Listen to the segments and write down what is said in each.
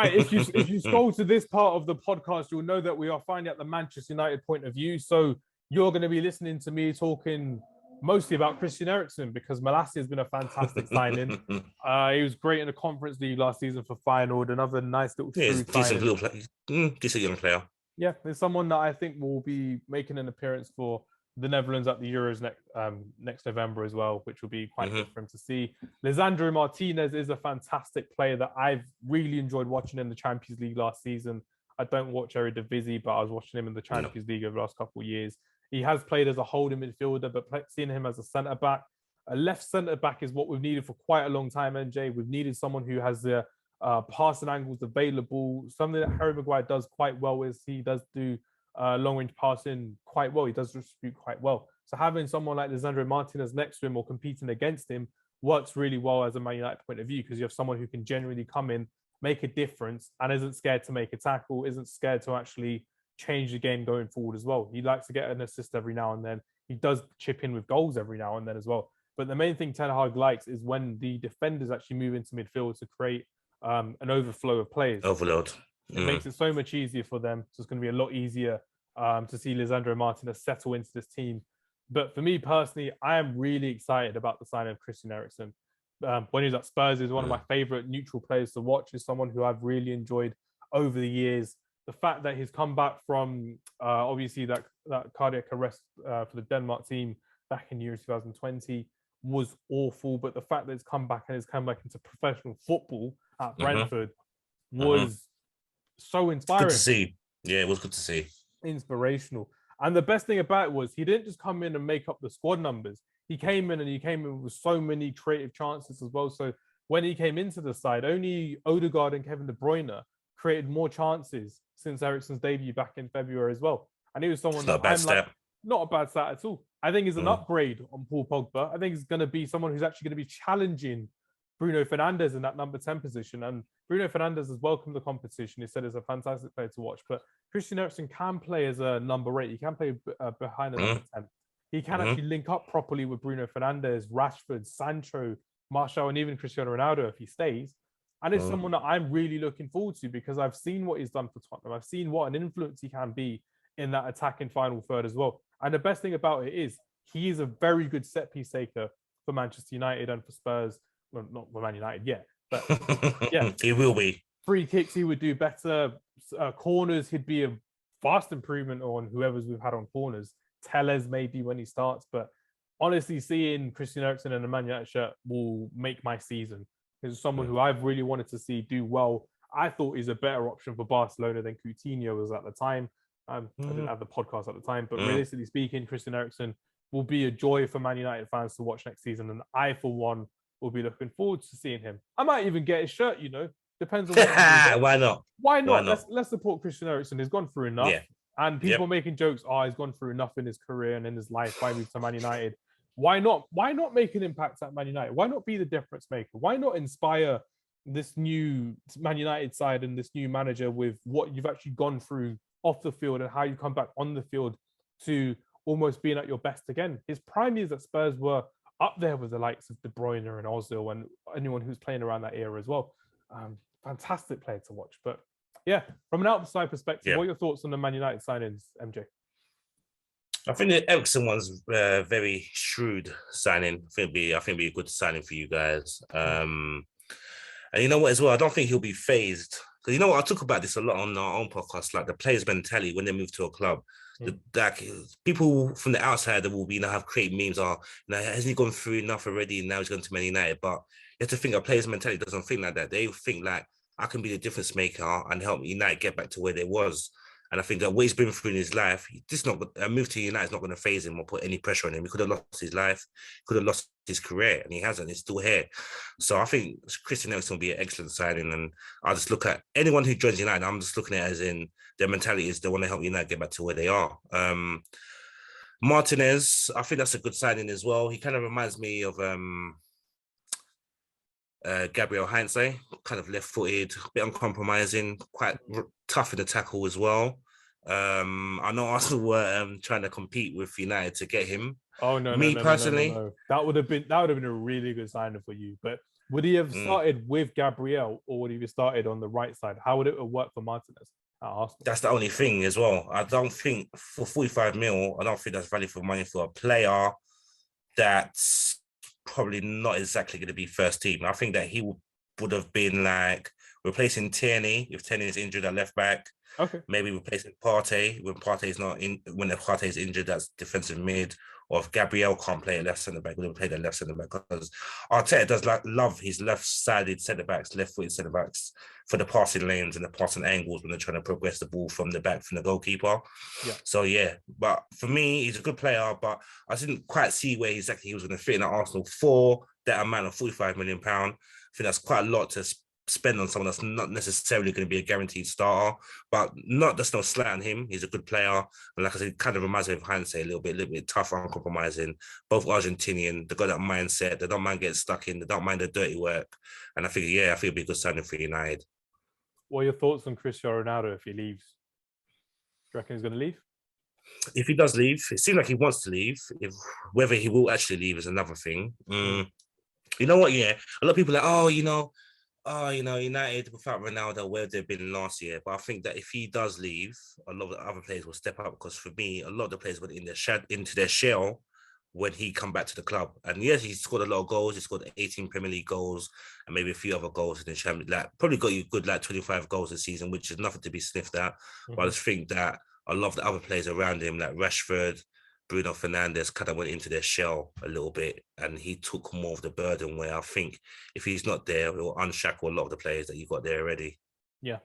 Right, if you scroll to this part of the podcast, you'll know that we are finally at the Manchester United point of view. So you're going to be listening to me talking mostly about Christian Eriksen because Malacia has been a fantastic signing. He was great in the Conference League last season for Feyenoord. Another nice little Yeah, he's true a decent signing. little decent young player. Yeah, there's someone that I think will be making an appearance for the Netherlands at the Euros next November as well, which will be quite good for him to see. Lisandro Martinez is a fantastic player that I've really enjoyed watching in the Champions League last season. I don't watch Eredivisie, but I was watching him in the Champions League over the last couple of years. He has played as a holding midfielder, but seeing him as a centre back, a left centre back is what we've needed for quite a long time. NJ, we've needed someone who has the passing angles available. Something that Harry Maguire does quite well is he does do long range passing quite well. He does distribute quite well. So having someone like Lisandro Martinez next to him or competing against him works really well as a Man United point of view because you have someone who can generally come in, make a difference, and isn't scared to make a tackle, isn't scared to actually change the game going forward as well. He likes to get an assist every now and then. He does chip in with goals every now and then as well. But the main thing Ten Hag likes is when the defenders actually move into midfield to create an overflow of players. Overload. It makes it so much easier for them. So it's going to be a lot easier to see Lisandro Martinez settle into this team. But for me personally, I am really excited about the signing of Christian Eriksen. When he was at Spurs, he was one of my favorite neutral players to watch. Is someone who I've really enjoyed over the years. The fact that he's come back from obviously that cardiac arrest for the Denmark team back in year 2020 was awful. But the fact that he's come back and he's come back into professional football at Brentford was so inspiring. Good to see. Yeah, it was good to see. Inspirational. And the best thing about it was he didn't just come in and make up the squad numbers. He came in with so many creative chances as well. So when he came into the side, only Odegaard and Kevin De Bruyne created more chances since Eriksen's debut back in February as well. And he was someone not a bad stat at all. I think he's an upgrade on Paul Pogba. I think he's going to be someone who's actually going to be challenging Bruno Fernandes in that number 10 position. And Bruno Fernandes has welcomed the competition. He said it's a fantastic player to watch. But Christian Eriksen can play as a number 8. He can play behind the number 10. He can actually link up properly with Bruno Fernandes, Rashford, Sancho, Martial, and even Cristiano Ronaldo if he stays. And it's someone that I'm really looking forward to because I've seen what he's done for Tottenham. I've seen what an influence he can be in that attacking final third as well. And the best thing about it is he is a very good set-piece taker for Manchester United and for Spurs. Well, not for Man United yet, but yeah. He will be. Free kicks, he would do better. Corners, he'd be a vast improvement on whoever's we've had on corners. Tellez maybe when he starts, but honestly, seeing Christian Eriksen in a Man United shirt will make my season. He's someone who I've really wanted to see do well. I thought he's a better option for Barcelona than Coutinho was at the time. I didn't have the podcast at the time, but realistically speaking, Christian Eriksen will be a joy for Man United fans to watch next season, and I, for one, will be looking forward to seeing him. I might even get his shirt, depends on what Why not? Why not? Let's support Christian Eriksen. He's gone through enough. Yeah. And people making jokes, he's gone through enough in his career and in his life. Why move to Man United? Why not? Why not make an impact at Man United? Why not be the difference maker? Why not inspire this new Man United side and this new manager with what you've actually gone through off the field and how you come back on the field to almost being at your best again? His prime years at Spurs were up there with the likes of De Bruyne and Ozil and anyone who's playing around that era as well. Fantastic player to watch. But yeah, from an outside perspective, what are your thoughts on the Man United signings, MJ? I think the Eriksen one's very shrewd signing. I think it'd be a good signing for you guys. And you know what as well? I don't think he'll be phased. Because you know what? I talk about this a lot on our own podcast, like the players' mentality when they move to a club. Like people from the outside that will be have created memes hasn't he gone through enough already and now he's going to Man United? But you have to think a player's mentality doesn't think like that. They think like, I can be the difference maker and help United get back to where they was. And I think that what he's been through in his life, a move to United is not going to phase him or put any pressure on him. He could have lost his life, could have lost his career, and he hasn't. He's still here. So I think Christian Eriksen will be an excellent signing. And I just look at anyone who joins United, I'm just looking at it as in their mentality is they want to help United get back to where they are. Martinez, I think that's a good signing as well. He kind of reminds me of Gabriel Heinze, kind of left-footed, a bit uncompromising, quite tough in the tackle as well. I know Arsenal were trying to compete with United to get him, Oh no, no, Me no, no, no, no, personally, no. That would have been a really good signing for you. But would he have started with Gabriel, or would he have started on the right side? How would it have worked for Martinez at Arsenal? that's the only thing as well. I don't think for 45 mil, I don't think that's value for money for a player that's probably not exactly going to be first team. I think that he would have been like replacing Tierney if Tierney is injured at left back. Okay. Maybe replacing Partey when Partey's not in. When the Partey's injured, that's defensive mid. Or if Gabriel can't play at left centre back, we'll play the left centre back because Arteta does love his left-sided centre backs, left-footed centre backs for the passing lanes and the passing angles when they're trying to progress the ball from the back from the goalkeeper. Yeah. So yeah, but for me, he's a good player, but I didn't quite see where exactly he was going to fit in at Arsenal for that amount of £45 million. I think that's quite a lot to spend on someone that's not necessarily going to be a guaranteed starter, but that's no slat on him. He's a good player. And like I said, kind of reminds me of hindsight a little bit tough, uncompromising. Both Argentinian, they got that mindset. They don't mind getting stuck in. They don't mind the dirty work. And I think it'd be a good signing for United. What are your thoughts on Cristiano Ronaldo if he leaves? Do you reckon he's going to leave? If he does leave, it seems like he wants to leave. Whether he will actually leave is another thing. You know what? Yeah, a lot of people are like, United without Ronaldo, where they've been last year. But I think that if he does leave, a lot of the other players will step up because for me, a lot of the players went into their shell when he come back to the club. And yes, he scored a lot of goals. He scored 18 Premier League goals and maybe a few other goals in the Champions League. Like, probably got you good 25 goals a season, which is nothing to be sniffed at. But I just think that a lot of the other players around him, like Rashford, Bruno Fernandes, kind of went into their shell a little bit and he took more of the burden where I think if he's not there, it will unshackle a lot of the players that you got there already. Yeah.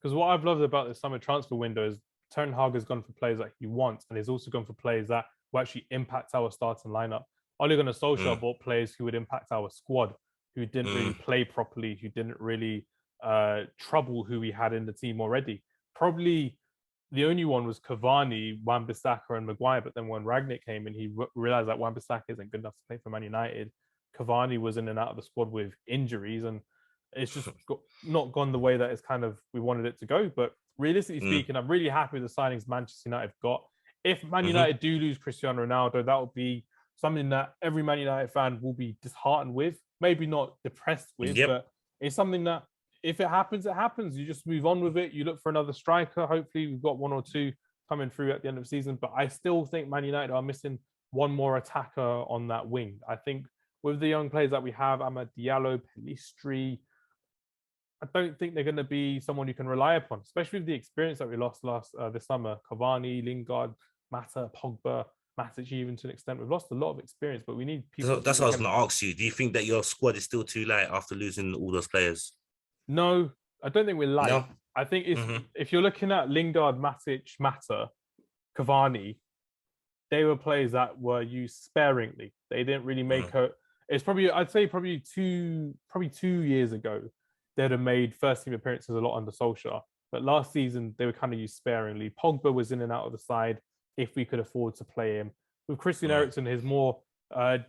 Because what I've loved about the summer transfer window is Ten Hag has gone for players that he wants and he's also gone for players that will actually impact our starting lineup. Ole Gunnar Solskjaer bought players who would impact our squad, who didn't really play properly, who didn't really trouble who we had in the team already. Probably the only one was Cavani, Wan-Bissaka, and Maguire. But then when Rangnick came in, he realized that Wan-Bissaka isn't good enough to play for Man United. Cavani was in and out of the squad with injuries, and it's just not gone the way that it's kind of we wanted it to go. But realistically speaking, I'm really happy with the signings Manchester United have got. If Man United do lose Cristiano Ronaldo, that would be something that every Man United fan will be disheartened with. Maybe not depressed with, but it's something that if it happens, it happens. You just move on with it. You look for another striker. Hopefully, we've got one or two coming through at the end of the season. But I still think Man United are missing one more attacker on that wing. I think with the young players that we have, Amad Diallo, Pelistri, I don't think they're going to be someone you can rely upon, especially with the experience that we lost this summer. Cavani, Lingard, Mata, Pogba, Matic, even to an extent. We've lost a lot of experience, but we need people. That's what I was going to ask you. Do you think that your squad is still too light after losing all those players? No, I don't think we're light. No? I think if you're looking at Lingard, Matic, Mata, Cavani, they were players that were used sparingly. They didn't really make it's probably, I'd say probably 2 years ago, they'd have made first team appearances a lot under Solskjaer. But last season, they were kind of used sparingly. Pogba was in and out of the side if we could afford to play him. With Christian Eriksen, he's more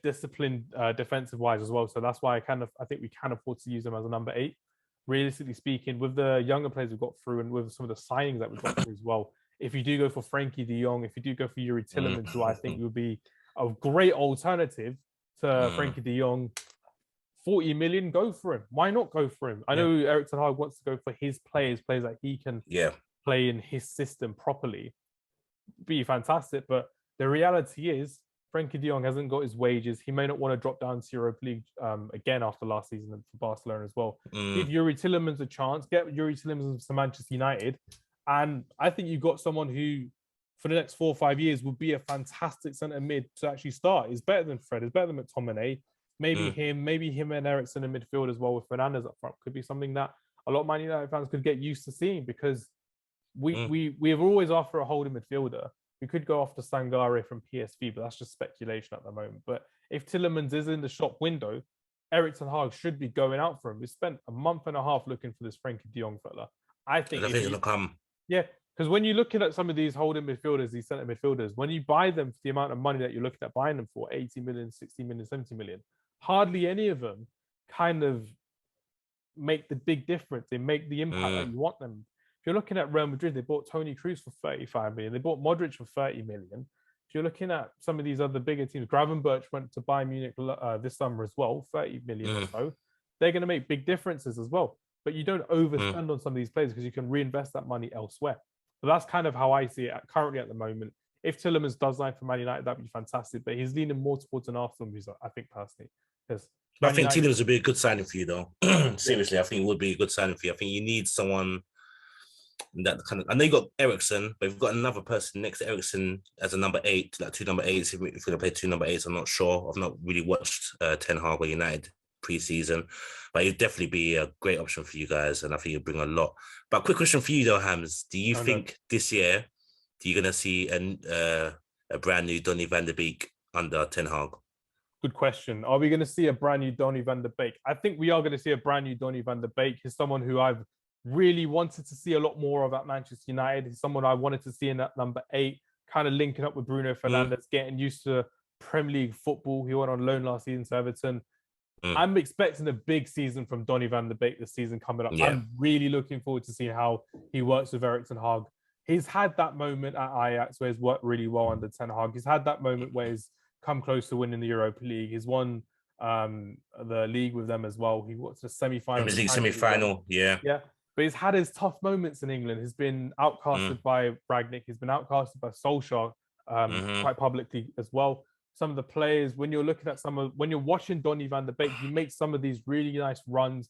disciplined defensive-wise as well. So that's why I think we can afford to use him as a number 8. Realistically speaking, with the younger players we've got through and with some of the signings that we've got through as well, if you do go for Frankie de Jong, if you do go for Yuri Tillemans, who I think would be a great alternative to Frankie de Jong, 40 million, go for him. Why not go for him? I know Erik ten Hag wants to go for his players that he can play in his system properly. Be fantastic, but the reality is Frankie de Jong hasn't got his wages. He may not want to drop down to Europa League again after last season for Barcelona as well. Give Yuri Tillemans a chance. Get Yuri Tillemans to Manchester United. And I think you've got someone who, for the next 4 or 5 years, would be a fantastic centre mid to actually start. He's better than Fred. He's better than McTominay. Maybe him and Eriksen in midfield as well with Fernandes up front could be something that a lot of Man United fans could get used to seeing because we have always after a holding midfielder. We could go after Sangare from PSV, but that's just speculation at the moment. But if Tillemans is in the shop window, Erik ten Hag should be going out for him. We spent a month and a half looking for this Frankie de Jong fella. I think it'll come. Yeah, because when you're looking at some of these holding midfielders, these centre midfielders, when you buy them for the amount of money that you're looking at buying them for, 80 million, 60 million, 70 million, hardly any of them kind of make the big difference. They make the impact that you want them. If you're looking at Real Madrid, they bought Toni Kroos for 35 million. They bought Modric for 30 million. if you're looking at some of these other bigger teams, Gravenberch went to Bayern Munich this summer as well, 30 million or so. They're going to make big differences as well. But you don't overspend on some of these players because you can reinvest that money elsewhere. But that's kind of how I see it currently at the moment. If Tielemans does sign for Man United, that'd be fantastic. But he's leaning more towards an Arsenal visa, I think, personally. Because I think Tielemans would be a good signing for you, though. Seriously, I think it would be a good signing for you. I think you need someone that kind of. I know you got Eriksen, but you've got another person next to Eriksen as a number 8, like 2 number 8s. If we're going to play 2 number 8s, I'm not sure. I've not really watched Ten Hag or United pre-season, but it'd definitely be a great option for you guys, and I think it'll bring a lot. But quick question for you, though, Hams: do you think this year you're going to see a brand new Donny van de Beek under Ten Hag? Good question. Are we going to see a brand new Donny van de Beek? I think we are going to see a brand new Donny van de Beek. He's someone who I've really wanted to see a lot more of at Manchester United. He's someone I wanted to see in that number 8, kind of linking up with Bruno Fernandes, getting used to Premier League football. He went on loan last season to Everton. I'm expecting a big season from Donny van de Beek this season coming up. Yeah. I'm really looking forward to seeing how he works with Erik ten Hag. He's had that moment at Ajax where he's worked really well under Ten Hag. He's had that moment where he's come close to winning the Europa League. He's won the league with them as well. He got to the semi-final. League semi-final, yeah. But he's had his tough moments in England. He's been outcasted by Rangnick. He's been outcasted by Solskjaer quite publicly as well. Some of the players, when you're looking at when you're watching Donny van de Beek, he makes some of these really nice runs,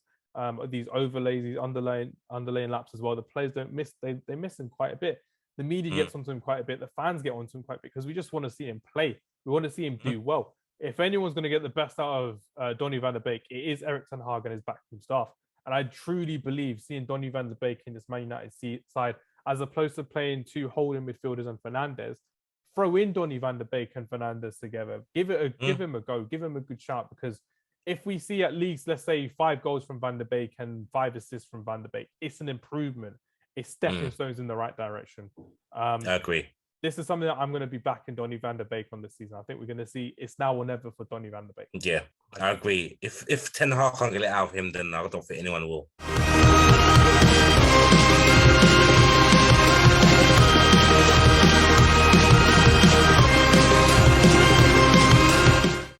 these overlays, these underlaying laps as well. The players don't miss, they miss him quite a bit. The media gets onto him quite a bit. The fans get onto him quite a bit because we just want to see him play. We want to see him do well. If anyone's going to get the best out of Donny van de Beek, it is Erik ten Hag and his backroom staff. And I truly believe seeing Donny van de Beek in this Man United side, as opposed to playing 2 holding midfielders and Fernandes, throw in Donny van de Beek and Fernandes together. Give him a go. Give him a good shot, because if we see at least, let's say, 5 goals from Van de Beek and 5 assists from Van de Beek, it's an improvement. It's stepping stones in the right direction. I agree. This is something that I'm going to be backing Donny van de Beek on this season. I think we're going to see it's now or never for Donny van de Beek. Yeah, I agree. If Ten Hag can't get it out of him, then I don't think anyone will.